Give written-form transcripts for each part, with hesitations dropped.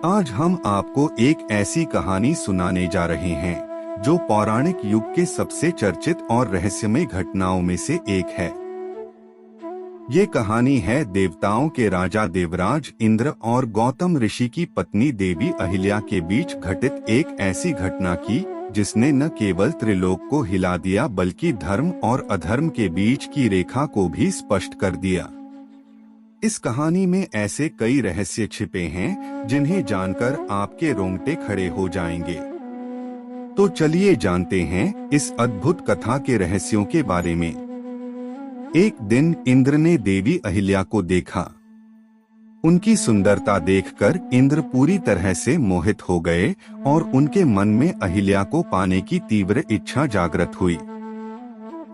आज हम आपको एक ऐसी कहानी सुनाने जा रहे हैं जो पौराणिक युग के सबसे चर्चित और रहस्यमय घटनाओं में से एक है। ये कहानी है देवताओं के राजा देवराज इंद्र और गौतम ऋषि की पत्नी देवी अहिल्या के बीच घटित एक ऐसी घटना की जिसने न केवल त्रिलोक को हिला दिया बल्कि धर्म और अधर्म के बीच की रेखा को भी स्पष्ट कर दिया। इस कहानी में ऐसे कई रहस्य छिपे हैं जिन्हें जानकर आपके रोंगटे खड़े हो जाएंगे। तो चलिए जानते हैं इस अद्भुत कथा के रहस्यों के बारे में। एक दिन इंद्र ने देवी अहिल्या को देखा। उनकी सुंदरता देखकर इंद्र पूरी तरह से मोहित हो गए और उनके मन में अहिल्या को पाने की तीव्र इच्छा जागृत हुई।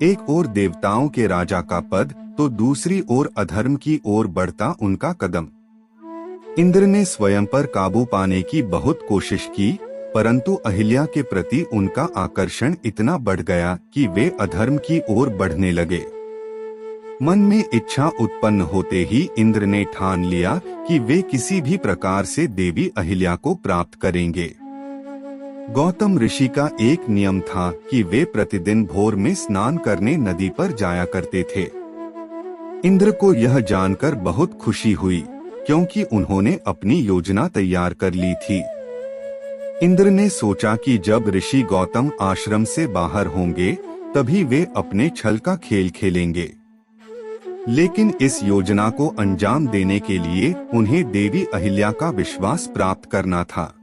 एक ओर देवताओं के राजा का पद तो दूसरी ओर अधर्म की ओर बढ़ता उनका कदम। इंद्र ने स्वयं पर काबू पाने की बहुत कोशिश की, परंतु अहिल्या के प्रति उनका आकर्षण इतना बढ़ गया कि वे अधर्म की ओर बढ़ने लगे। मन में इच्छा उत्पन्न होते ही इंद्र ने ठान लिया कि वे किसी भी प्रकार से देवी अहिल्या को प्राप्त करेंगे। गौतम ऋषि का एक नियम था कि वे प्रतिदिन भोर में स्नान करने नदी पर जाया करते थे। इंद्र को यह जानकर बहुत खुशी हुई, क्योंकि उन्होंने अपनी योजना तैयार कर ली थी। इंद्र ने सोचा कि जब ऋषि गौतम आश्रम से बाहर होंगे तभी वे अपने छल का खेल खेलेंगे। लेकिन इस योजना को अंजाम देने के लिए उन्हें देवी अहिल्या का विश्वास प्राप्त करना था।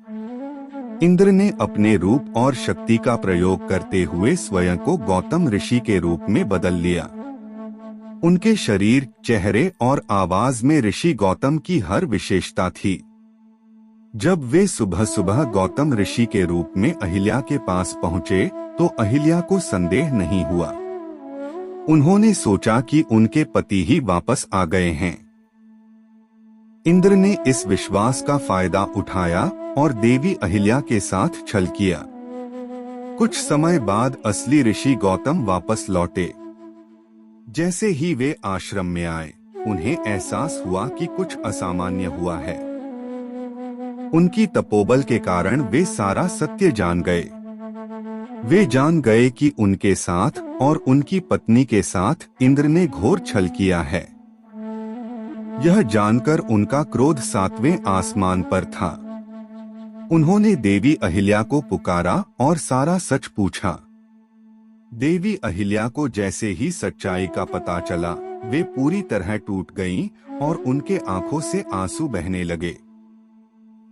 इंद्र ने अपने रूप और शक्ति का प्रयोग करते हुए स्वयं को गौतम ऋषि के रूप में बदल लिया। उनके शरीर, चेहरे और आवाज में ऋषि गौतम की हर विशेषता थी। जब वे सुबह सुबह गौतम ऋषि के रूप में अहिल्या के पास पहुँचे तो अहिल्या को संदेह नहीं हुआ। उन्होंने सोचा कि उनके पति ही वापस आ गए हैं। इंद्र ने इस विश्वास का फायदा उठाया और देवी अहिल्या के साथ छल किया। कुछ समय बाद असली ऋषि गौतम वापस लौटे। जैसे ही वे आश्रम में आए, उन्हें एहसास हुआ कि कुछ असामान्य हुआ है। उनकी तपोबल के कारण वे सारा सत्य जान गए। वे जान गए कि उनके साथ और उनकी पत्नी के साथ इंद्र ने घोर छल किया है। यह जानकर उनका क्रोध 7वें आसमान पर था। उन्होंने देवी अहिल्या को पुकारा और सारा सच पूछा। देवी अहिल्या को जैसे ही सच्चाई का पता चला, वे पूरी तरह टूट गईं और उनके आंखों से आंसू बहने लगे।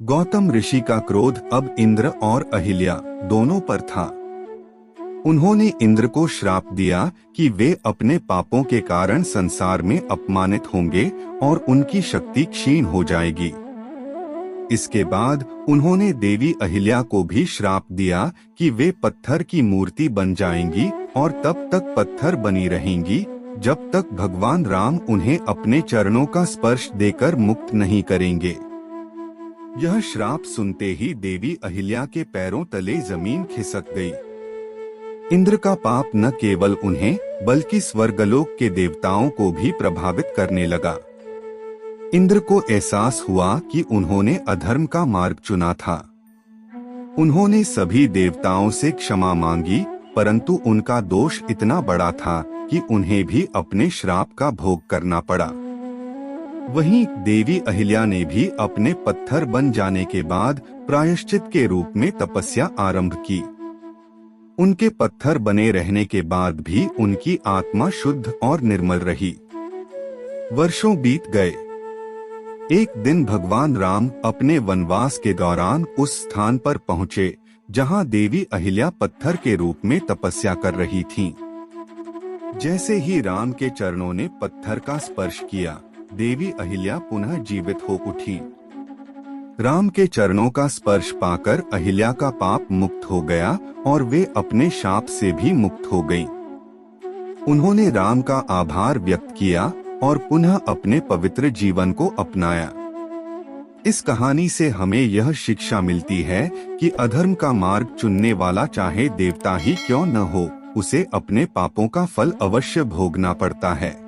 गौतम ऋषि का क्रोध अब इंद्र और अहिल्या दोनों पर था। उन्होंने इंद्र को श्राप दिया कि वे अपने पापों के कारण संसार में अपमानित होंगे और उनकी शक्ति क्षीण हो जाएगी। इसके बाद उन्होंने देवी अहिल्या को भी श्राप दिया कि वे पत्थर की मूर्ति बन जाएंगी और तब तक पत्थर बनी रहेंगी जब तक भगवान राम उन्हें अपने चरणों का स्पर्श देकर मुक्त नहीं करेंगे। यह श्राप सुनते ही देवी अहिल्या के पैरों तले जमीन खिसक गई। इंद्र का पाप न केवल उन्हें बल्कि स्वर्गलोक के देवताओं को भी प्रभावित करने लगा। इंद्र को एहसास हुआ कि उन्होंने अधर्म का मार्ग चुना था। उन्होंने सभी देवताओं से क्षमा मांगी, परंतु उनका दोष इतना बड़ा था कि उन्हें भी अपने श्राप का भोग करना पड़ा। वहीं देवी अहिल्या ने भी अपने पत्थर बन जाने के बाद प्रायश्चित के रूप में तपस्या आरंभ की। उनके पत्थर बने रहने के बाद भी उनकी आत्मा शुद्ध और निर्मल रही। वर्षों बीत गए। एक दिन भगवान राम अपने वनवास के दौरान उस स्थान पर पहुँचे जहाँ देवी अहिल्या पत्थर के रूप में तपस्या कर रही थीं। जैसे ही राम के चरणों ने पत्थर का स्पर्श किया, देवी अहिल्या पुनः जीवित हो उठी। राम के चरणों का स्पर्श पाकर अहिल्या का पाप मुक्त हो गया और वे अपने शाप से भी मुक्त हो गईं। उन्होंने राम का आभार व्यक्त किया और पुनः अपने पवित्र जीवन को अपनाया। इस कहानी से हमें यह शिक्षा मिलती है कि अधर्म का मार्ग चुनने वाला चाहे देवता ही क्यों न हो, उसे अपने पापों का फल अवश्य भोगना पड़ता है।